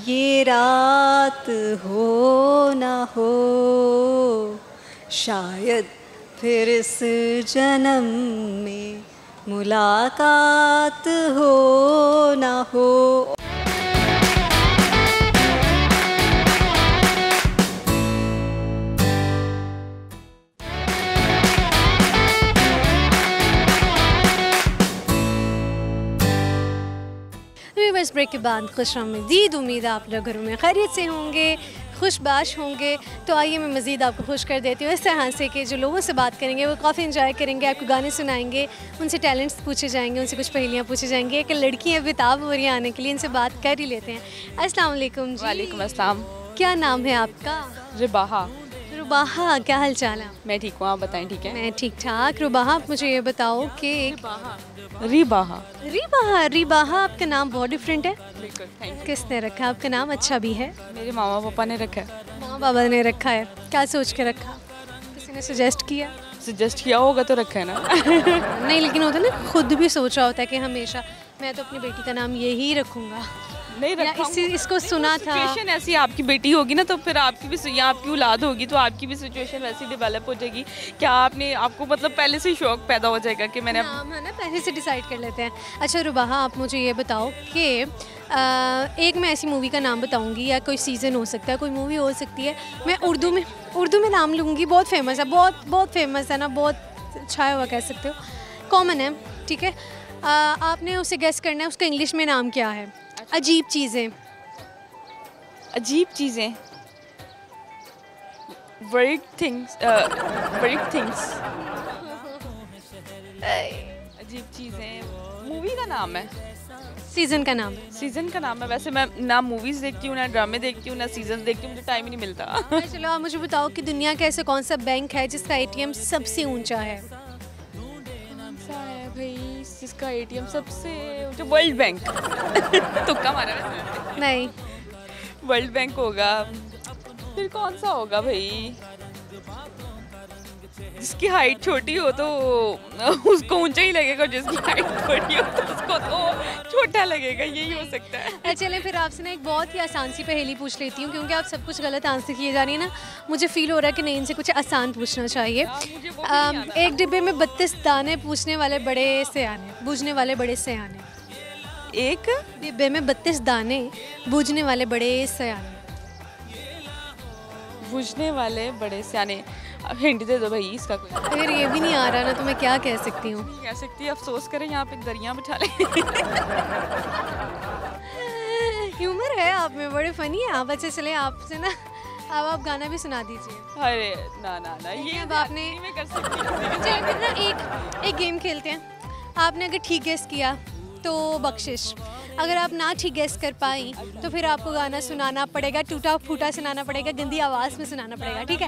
ये रात हो ना हो, शायद फिर इस जन्म में मुलाकात हो ना हो। इस ब्रेक के बाद खुशामदीद, उम्मीद है आप लोग घरों में खैरियत से होंगे, खुशबाश होंगे। तो आइए मैं मज़ीद आपको खुश कर देती हूँ इस तरह से कि जो लोगों से बात करेंगे वो काफ़ी इंजॉय करेंगे, आपको गाने सुनाएंगे, उनसे टैलेंट्स पूछे जाएंगे, उनसे कुछ पहेलियाँ पूछी जाएंगी। एक लड़की है बेताब हो रही है आने के लिए, इनसे बात कर ही लेते हैं। अस्सलाम वालेकुम जी। वालेकुम अस्सलाम। क्या नाम है आपका? रुबाहा। रुबाहा, क्या हाल चाल है? मैं ठीक हूँ, आप बताएं ठीक है? मैं ठीक ठाक। रुबाहा, आप मुझे ये बताओ कि रिबाहा। रिबाहा, रिबाहा आपका नाम बहुत डिफरेंट है। बिल्कुल, थैंक यू। किसने रखा आपका नाम? अच्छा भी है। मेरे मामा पापा ने रखा है। माँ बाबा ने रखा है? क्या सोच के रखा? किसी ने सजेस्ट किया? सजेस्ट किया होगा तो रखा है ना। नहीं, लेकिन होता है ना, खुद भी सोचा होता है कि हमेशा मैं तो अपनी बेटी का नाम यही रखूँगा। नहीं रखा, इसको सुना था। सिचुएशन ऐसी आपकी बेटी होगी ना, तो फिर आपकी भी या आपकी औलाद होगी तो आपकी भी सिचुएशन वैसी डेवलप हो जाएगी। क्या आपको मतलब पहले से ही शौक पैदा हो जाएगा कि मैंने नाम है ना पहले से डिसाइड कर लेते हैं। अच्छा रुबाहा, आप मुझे ये बताओ कि एक मैं ऐसी मूवी का नाम बताऊंगी, या कोई सीज़न हो सकता है, कोई मूवी हो सकती है, मैं उर्दू में नाम लूँगी, बहुत फेमस है, बहुत फेमस है ना, बहुत छाया हुआ कह सकते हो, कॉमन है, ठीक है? आपने उसे गेस करना है उसका इंग्लिश में नाम क्या है। अजीब चीज़ें। अजीब चीज़ें, weird things, अजीब चीज़ें मूवी का नाम है, सीज़न का नाम है। सीज़न का नाम है। वैसे मैं ना मूवीज़ देखती हूँ, ना ड्रामे देखती हूँ, ना सीजन देखती हूँ, मुझे टाइम ही नहीं मिलता। चलो आप मुझे बताओ कि दुनिया का ऐसा कौन सा बैंक है जिसका ATM सबसे ऊंचा है? कौन सा है भाई जिसका ATM सबसे ऊंचा? World bank. तुक्का मारा वैसे। नहीं, वर्ल्ड बैंक होगा। फिर कौन सा होगा भाई? जिसकी हाइट छोटी हो तो उसको ऊंचा ही लगेगा, जिसकी हाइट बड़ी हो तो उसको तो छोटा लगेगा, यही हो सकता है। चले फिर आपसे ना एक बहुत ही आसान सी पहेली पूछ लेती हूँ, क्योंकि आप सब कुछ गलत आंसर किए जा रही है ना, मुझे फील हो रहा है कि नहीं, इनसे कुछ आसान पूछना चाहिए। एक डिब्बे में 32 दाने, पूछने वाले बड़े से आने, बूझने वाले बड़े से आने। एक डिब्बे में 32 दाने, बूझने वाले बड़े सयाने। बुझने वाले बड़े सियाने। हिंट दे दो भाई इसका कोई। अगर ये भी नहीं आ रहा ना तो मैं क्या कह सकती हूँ। कह सकती है अफसोस करें यहाँ पे दरिया बिठा लें। ह्यूमर है आप में, बड़े फनी है आप। अच्छा चले आपसे ना अब आप गाना भी सुना दीजिए। अरे ना ना ना ये अब आपने मैं कर सकती हूँ। चलिए फिर ना एक गेम खेलते हैं। आपने अगर ठीक गेस किया तो बख्शिश, अगर आप ना ठीक गेस कर पाई तो फिर आपको गाना सुनाना पड़ेगा, टूटा फूटा सुनाना पड़ेगा, गंदी आवाज़ में सुनाना पड़ेगा, ठीक है?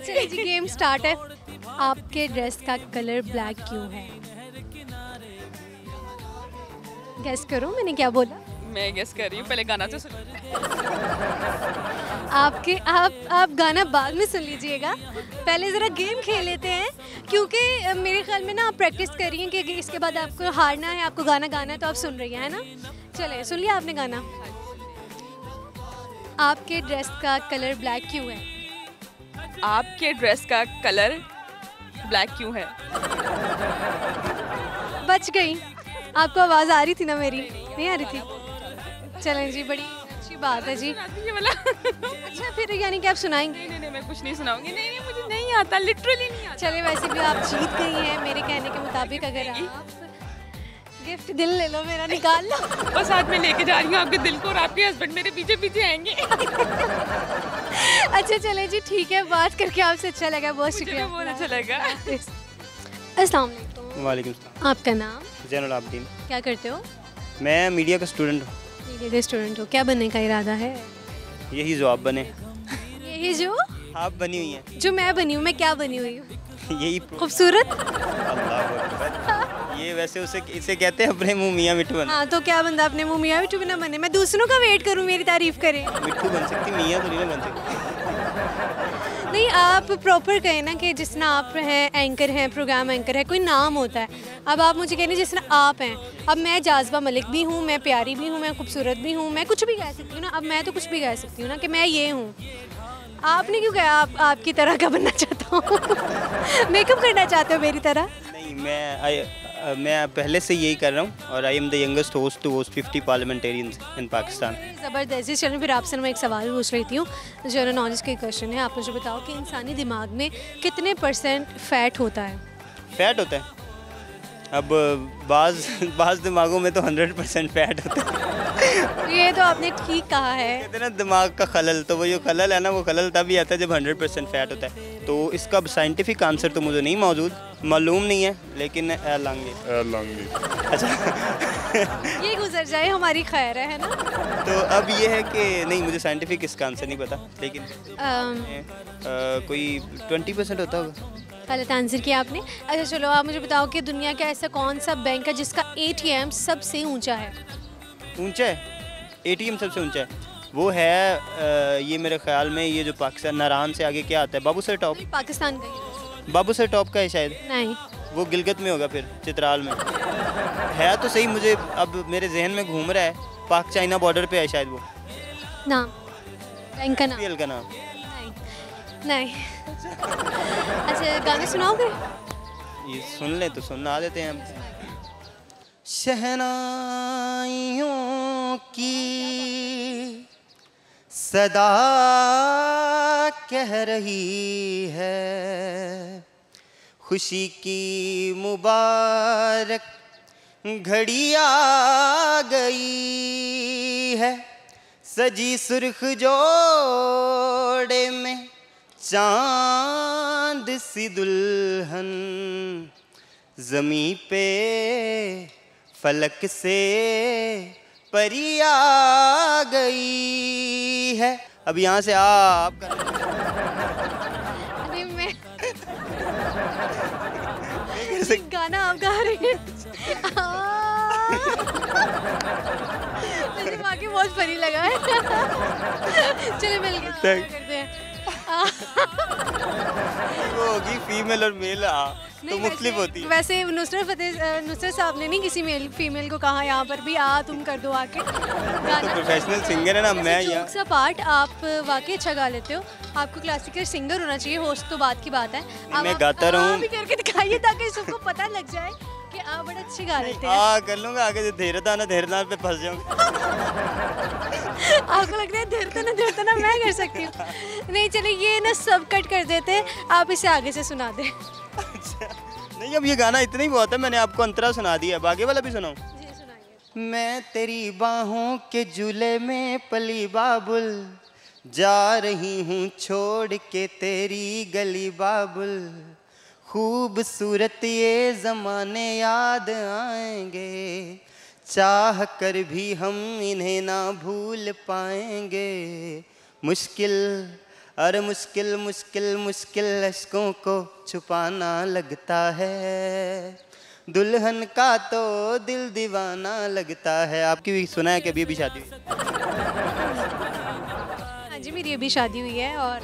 चलिए जी गेम स्टार्ट है। आपके ड्रेस का कलर ब्लैक क्यों है? गेस करो मैंने क्या बोला। मैं गेस कर रही हूँ, पहले गाना तो सुन। आप गाना बाद में सुन लीजिएगा, पहले ज़रा गेम खेल लेते हैं, क्योंकि मेरे ख्याल में ना आप प्रैक्टिस कर रही हैं कि इसके बाद आपको हारना है, आपको गाना गाना है, तो आप सुन रही हैं, है ना? चले सुन लिया आपने गाना। आपके ड्रेस का कलर ब्लैक क्यों है? आपके ड्रेस का कलर ब्लैक क्यों है? बच गई। आपको आवाज़ आ रही थी ना मेरी? नहीं आ रही थी? चलें जी, बड़ी अच्छी बात है जी। ये वाला अच्छा फिर यानी कि आप सुनाएंगे? नहीं मैं कुछ नहीं सुनाऊंगी। नहीं मुझे नहीं आता, लिटरली नहीं आता। चलिए वैसे भी आप जीत गई हैं मेरे कहने के मुताबिक। अगर आप गिफ्ट दिल ले लो, मेरा निकाल लो। और साथ में लेके जा रही हूँ आपके दिल को, और आपके हस्बैंड मेरे पीछे पीछे आएंगे। अच्छा चले जी ठीक है, बात करके आपसे अच्छा लगा, बहुत शुक्रिया। बहुत अच्छा लगा। अस्सलाम वालेकुम। वालेकुम सलाम। आपका नाम? जैनुल आबदीन। क्या करते हो? मैं मीडिया का स्टूडेंट हूँ। मीडिया के स्टूडेंट हो, क्या बनने का इरादा है? यही जो आप बने। यही जो आप बनी हुई हैं। जो मैं बनी हूँ, मैं क्या बनी हुई हूँ? यही खूबसूरत। अल्लाह अकबर। ये वैसे इसे कहते हैं अपने मुँह मियाँ मिट्ठू बन। हाँ तो क्या बंदा अपने मुँह मियाँ मिट्ठू भी ना बने, मैं दूसरों का वेट करूँ मेरी तारीफ करे। मिट्ठू बन सकती, मियाँ तो नहीं बन सकती। नहीं आप प्रॉपर कहें ना कि जिस तरह आप हैं एंकर हैं, प्रोग्राम एंकर है, कोई नाम होता है। अब आप मुझे कहने जिस तरह आप हैं, अब मैं जाज़बा मलिक भी हूँ, मैं प्यारी भी हूँ, मैं खूबसूरत भी हूँ, मैं कुछ भी कह सकती हूँ ना। अब मैं तो कुछ भी कह सकती हूँ ना कि मैं ये हूँ। आपने क्यों कहा आप आपकी तरह का बनना चाहता हूँ? मेकअप करना चाहते हो मेरी तरह? नहीं मैं पहले से यही कर रहा हूँ, और I am the youngest host to host 50 parliamentarians in Pakistan. ज़बरदस्त। चलो फिर आपसे मैं एक सवाल पूछ रही हूँ, जनरल नॉलेज का क्वेश्चन है। आप मुझे बताओ कि इंसानी दिमाग में कितने % फैट होता है? फैट होता है? अब बाज़ दिमागों में तो 100% फैट होता है। ये तो आपने ठीक कहा है। कहते हैं ना दिमाग का खलल, तो वो जो खलल है ना, वो खलल तभी आता है जब 100% फैट होता है। तो इसका साइंटिफिक आंसर तो मुझे नहीं मालूम नहीं है, लेकिन लांगे। अच्छा। ये गुजर जाए हमारी खैर है ना। तो अब ये है कि नहीं, मुझे साइंटिफिक इसका आंसर नहीं पता, लेकिन कोई 20% होता होगा। गलत आंसर किया आपने। अच्छा चलो आप मुझे बताओ कि दुनिया का ऐसा कौन सा बैंक है जिसका ATM सबसे ऊंचा है? ऊंचा है? ATM सबसे ऊंचा है? वो है ये मेरे ख्याल में ये जो पाकिस्तान नारान से आगे क्या आता है, बाबू सर टॉप। पाकिस्तान का बाबू सर टॉप का है शायद। नहीं, वो गिलगित में होगा, फिर चित्राल में है तो सही। मुझे अब मेरे जहन में घूम रहा है, पाक चाइना बॉर्डर पे है शायद वो नाम, बैंक का नाम। का नाम नहीं। अच्छा गाने सुनाओगे? ये सुन ले तो सुना देते हैं हम। शहनाइयों की सदा कह रही है, खुशी की मुबारक घड़ी आ गई है, सजी सुर्ख जोड़े में चांद सी दुल्हन, ज़मीं पे फलक से परी आ गई है। अब यहाँ से आप अरे मैं गाना आप गा रहे हैं। मुझे वाकई बहुत फनी लगा है। चलिए मिल गया करते हैं। वो होगी फीमेल और मेल तो मुख्तलिफ होती है। वैसे नुसरत साहब ने नहीं किसी मेल फीमेल को कहा यहाँ पर भी तुम कर दो आके गाना। तो प्रोफेशनल सिंगर है ना मैं। जोक्स अपार्ट आप वाकई अच्छा गा लेते हो, आपको क्लासिकल सिंगर होना चाहिए। होस्ट तो बात की बात है, मैं गाता रहूँ भी करके दिखाइए ताकि सबको पता लग जाए कि क्योंकि आप बड़ा अच्छी गा लेते हैं। हाँ कर लूँगा, आगे से धीरे दाना पे फंस जाऊँगा। आपको लग रहा है धरता ना मैं कर सकती हूँ? नहीं चलिए ये ना सब कट कर देते हैं, आप इसे आगे से सुना दें। नहीं अब ये गाना इतना ही बहुत है, मैंने आपको अंतरा सुना दिया, अब आगे वाला भी सुनाऊँ? जी सुनाइए। मैं तेरी बाहों के झूले में पली बाबुल, जा रही हूँ छोड़ के तेरी गली बाबुल, खूबसूरत ये ज़माने याद आएंगे, चाह कर भी हम इन्हें ना भूल पाएंगे। मुश्किल अरे मुश्किल मुश्किल मुश्किल अश्कों को छुपाना लगता है, दुल्हन का तो दिल दीवाना लगता है। आपकी भी सुना है कि अभी शादी हुई? हाँ जी मेरी अभी शादी हुई है और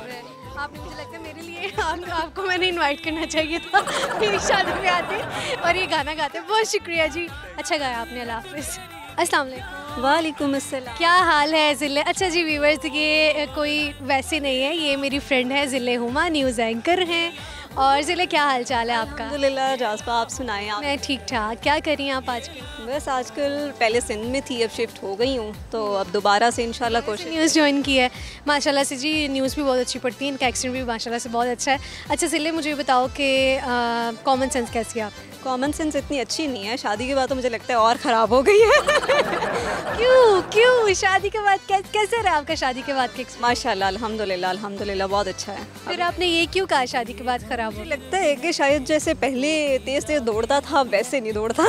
आपने मुझे लगता है मेरे लिए आपको मैंने इनवाइट करना चाहिए था मेरी शादी में आते और ये गाना गाते। बहुत शुक्रिया जी, अच्छा गाया आपने। अल्लाह हाफिज़। अस्सलाम वालेकुम। वालेकुम अस्सलाम। क्या हाल है ज़िले? अच्छा जी व्यूवर्स ये कोई वैसे नहीं है, ये मेरी फ्रेंड है ज़िले हुमा, न्यूज़ एंकर हैं। और ज़िले क्या हाल चाल है आपका? अल्हम्दुलिल्लाह जाज़बा, आप सुनाएं? आप? मैं ठीक ठाक। क्या कर रही हैं आप आजकल? बस आजकल पहले सिंध में थी, अब शिफ्ट हो गई हूँ, तो अब दोबारा से इंशाल्लाह कोशिश। न्यूज़ ज्वाइन की है माशाल्लाह से जी, न्यूज़ भी बहुत अच्छी पढ़ती है, इनका एक्सेंट भी माशाल्लाह से बहुत अच्छा है। अच्छा ज़िले मुझे बताओ कि कॉमन सेंस कैसी है आप? कॉमन सेंस इतनी अच्छी नहीं है, शादी के बाद तो मुझे लगता है और ख़राब हो गई है। क्यों शादी के बाद कैसे रहा आपका शादी के बाद के? माशाल्लाह अल्हम्दुलिल्लाह बहुत अच्छा है। फिर आपने ये क्यों कहा शादी के बाद ख़राब हो? लगता है कि शायद जैसे पहले तेज़ दौड़ता था वैसे नहीं दौड़ता।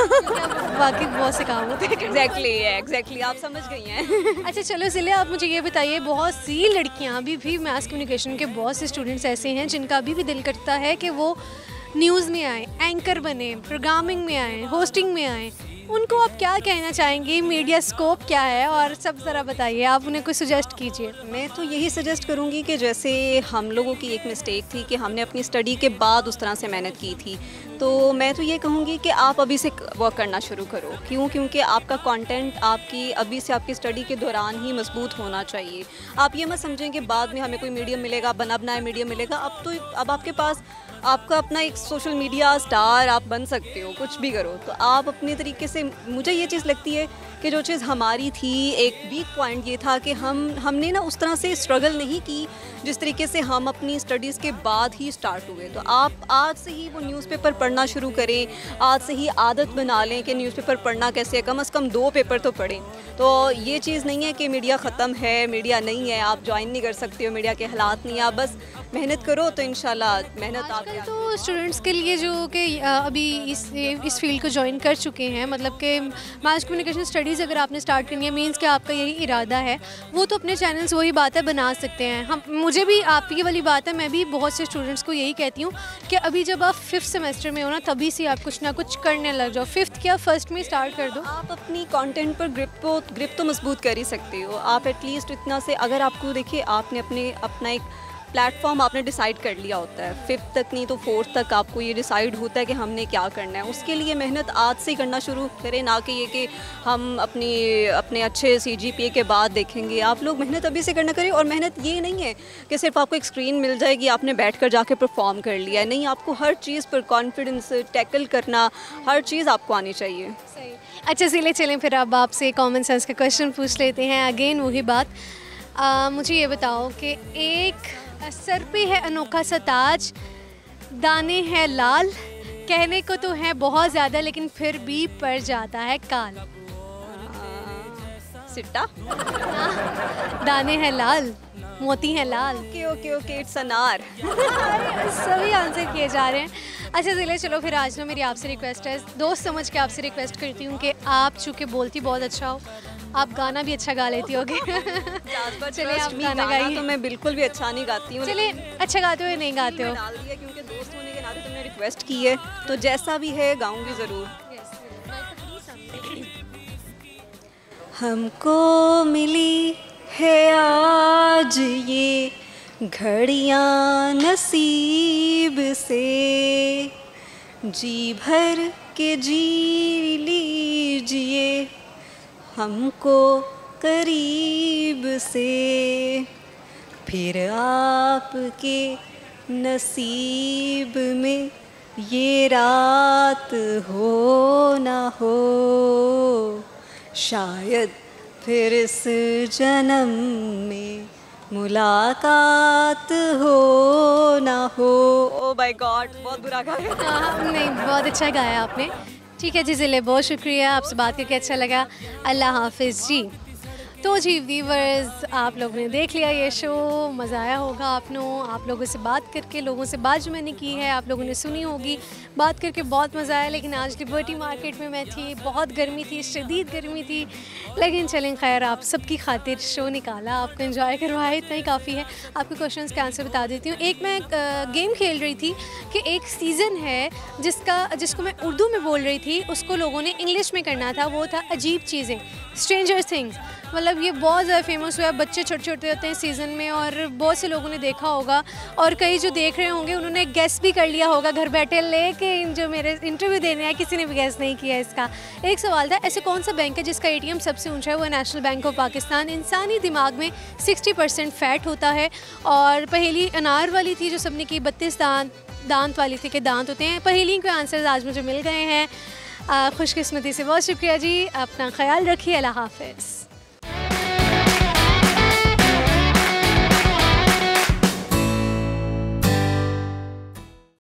वाकई बहुत से काम होते हैं। एग्जैक्टली आप समझ गई हैं। अच्छा चलो ज़िले आप मुझे ये बताइए, बहुत सी लड़कियां अभी भी मास कम्युनिकेशन के बहुत से स्टूडेंट्स ऐसे हैं जिनका अभी भी दिल करता है कि वो न्यूज़ में आए, एंकर बने, प्रोग्रामिंग में आए, होस्टिंग में आए, उनको आप क्या कहना चाहेंगे? मीडिया स्कोप क्या है और सब ज़रा बताइए, आप उन्हें कुछ सजेस्ट कीजिए। मैं तो यही सजेस्ट करूँगी कि जैसे हम लोगों की एक मिस्टेक थी कि हमने अपनी स्टडी के बाद उस तरह से मेहनत की थी, तो मैं तो ये कहूँगी कि आप अभी से वर्क करना शुरू करो। क्यों? क्योंकि आपका कंटेंट आपकी अभी से आपकी स्टडी के दौरान ही मजबूत होना चाहिए। आप ये मत समझें कि बाद में हमें कोई मीडियम मिलेगा, बना बनाया मीडियम मिलेगा। अब आपके पास आपका अपना एक सोशल मीडिया स्टार आप बन सकते हो, कुछ भी करो। तो आप अपने तरीके से, मुझे ये चीज़ लगती है कि जो चीज़ हमारी थी, एक वीक पॉइंट ये था कि हमने ना उस तरह से स्ट्रगल नहीं की जिस तरीके से हम अपनी स्टडीज़ के बाद ही स्टार्ट हुए। तो आप आज से ही वो न्यूज़पेपर पढ़ना शुरू करें, आज से ही आदत बना लें कि न्यूज़पेपर पढ़ना कैसे है, कम से कम 2 पेपर तो पढ़ें। तो ये चीज़ नहीं है कि मीडिया ख़त्म है, मीडिया नहीं है, आप ज्वाइन नहीं कर सकते हो, मीडिया के हालात नहीं है, आप बस मेहनत करो तो इंशाल्लाह मेहनत आप। तो स्टूडेंट्स के लिए जो कि अभी इस फील्ड को ज्वाइन कर चुके हैं, मतलब कि मास कम्युनिकेशन स्टडीज़ अगर आपने स्टार्ट करनी है, मीन्स कि आपका यही इरादा है, वो तो अपने चैनल्स वही बात है बना सकते हैं। हम मुझे भी आपकी वाली बात है, मैं भी बहुत से स्टूडेंट्स को यही कहती हूँ कि अभी जब आप 5th सेमेस्टर में हो ना, तभी से आप कुछ ना कुछ करने लग जाओ। 5th क्या 1st में स्टार्ट कर दो। आप अपनी कंटेंट पर ग्रिप तो मजबूत कर ही सकते हो। आप एटलीस्ट इतना से, अगर आपको देखिए आपने अपना एक प्लेटफॉर्म आपने डिसाइड कर लिया होता है, 5th तक नहीं तो 4th तक आपको ये डिसाइड होता है कि हमने क्या करना है। उसके लिए मेहनत आज से ही करना शुरू करें, ना कि ये कि हम अपने अच्छे CGPA के बाद देखेंगे। आप लोग मेहनत अभी से करना करें। और मेहनत ये नहीं है कि सिर्फ आपको एक स्क्रीन मिल जाएगी, आपने बैठ कर जाके परफॉर्म कर लिया है। नहीं, आपको हर चीज़ पर कॉन्फिडेंस, टैकल करना, हर चीज़ आपको आनी चाहिए। सही। अच्छा सिले चलें फिर अब आपसे कॉमन सेंस का क्वेश्चन पूछ लेते हैं। अगेन वही बात, मुझे ये बताओ कि एक सर पे है अनोखा सा ताज, दाने हैं लाल, कहने को तो है बहुत ज़्यादा लेकिन फिर भी पड़ जाता है काल। सिट्टा। दाने हैं लाल, मोती हैं लाल। ओके इट्स अनार। सभी आंसर किए जा रहे हैं। अच्छा ज़िले चलो फिर आज ना मेरी आपसे रिक्वेस्ट है, दोस्त समझ के आपसे रिक्वेस्ट करती हूँ कि आप चूँकि बोलती बहुत अच्छा हो, आप गाना भी अच्छा गा लेती होगी। चलिए आप गाना गाइए। तो मैं बिल्कुल भी अच्छा नहीं गाती हूँ। चलिए अच्छा गाते हो या नहीं गाते हो? डाल दिया क्योंकि दोस्त होने के नाते तुमने रिक्वेस्ट की है, तो जैसा भी है गाऊंगी ज़रूर। हमको मिली है आज ये घड़ियाँ नसीब से, जी भर के जी लीजिए हमको करीब से, फिर आपके नसीब में ये रात हो ना हो, शायद फिर इस जन्म में मुलाकात हो ना हो। ओ माय गॉड, बहुत बुरा गाया। नहीं, बहुत अच्छा गाया आपने। ठीक है जी ज़िले, बहुत शुक्रिया, आपसे बात करके अच्छा लगा। अल्लाह हाफिज़ जी। तो जी व्यूवर्स, आप लोगों ने देख लिया ये शो, मज़ा आया होगा आप लोगों से बात करके, लोगों से बात जो मैंने की है आप लोगों ने सुनी होगी, बात करके बहुत मज़ा आया। लेकिन आज लिबर्टी मार्केट में मैं थी, बहुत गर्मी थी, शदीद गर्मी थी, लेकिन चलें खैर, आप सबकी खातिर शो निकाला, आपको एंजॉय करवाया, इतना ही काफ़ी है। आपके क्वेश्चंस के आंसर बता देती हूँ। एक मैं गेम खेल रही थी कि एक सीज़न है जिसको मैं उर्दू में बोल रही थी, उसको लोगों ने इंग्लिश में करना था। वो था अजीब चीज़ें, स्ट्रेंजर थिंग्स। मतलब ये बहुत ज़्यादा फेमस हुआ है, बच्चे छोटे छोटे होते हैं सीज़न में, और बहुत से लोगों ने देखा होगा, और कई जो देख रहे होंगे उन्होंने गेस भी कर लिया होगा घर बैठे, लेकिन जो मेरे इंटरव्यू देने हैं किसी ने भी गेस नहीं किया इसका। एक सवाल था, ऐसे कौन सा बैंक है जिसका ATM सबसे ऊंचा है? वो नेशनल बैंक ऑफ पाकिस्तान। इंसानी दिमाग में 60% फ़ैट होता है। और पहेली अनार वाली थी जो सबने की, 32 दांत वाली थी कि दांत होते हैं। पहेली के आंसर आज मुझे मिल गए हैं, खुशकिस्मती से। बहुत शुक्रिया जी, अपना ख्याल रखिए, अल्लाह हाफ़िज़।